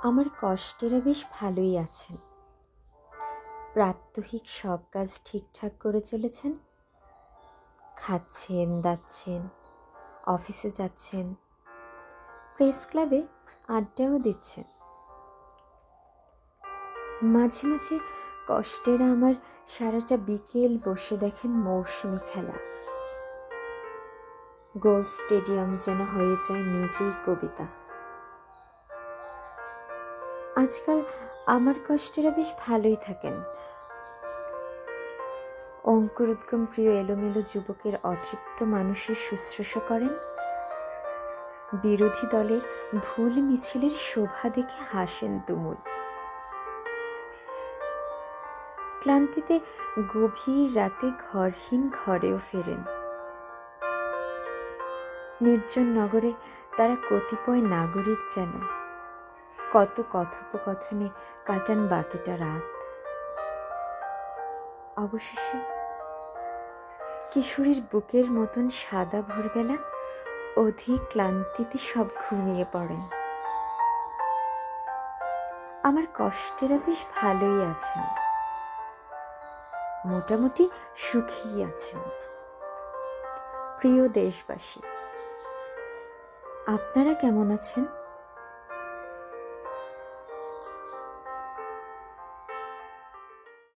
আমার কষ্টেরা বেশ ভালোই আছেন। প্রাত্যহিক সব কাজ ঠিকঠাক করে চলেছেন, খাচ্ছেন, দাচ্ছেন, অফিসে যাচ্ছেন, প্রেস ক্লাবে আড্ডাও দিচ্ছেন। মাঝে মাঝে কষ্টেরা আমার সারাটা বিকেল বসে দেখেন মৌসুমি খেলা। গোল স্টেডিয়াম যেন হয়ে যায় নিজেই কবিতা। আজকাল আমার কষ্টেরা বেশ ভালোই থাকেন। অঙ্কুরোদ্গম প্রিয় এলোমেলো যুবকের অতৃপ্ত মানুষের শুশ্রূষা করেন, বিরোধী দলের ভুল মিছিলের শোভা দেখে হাসেন তুমুল। ক্লান্তিতে গভীর রাতে ঘরহীন ঘরেও ফেরেন। নির্জন নগরে তারা কতিপয় নাগরিক যেন কত কথোপকথনে কাটান বাকিটা রাত। অবশেষে কিশোরীর বুকের মতন সাদা ভোরবেলা অধিক ক্লান্তিতে সব ঘুমিয়ে পড়েন। আমার কষ্টেরা বেশ ভালোই আছেন, মোটামুটি সুখী আছেন। প্রিয় দেশবাসী, আপনারা কেমন আছেন?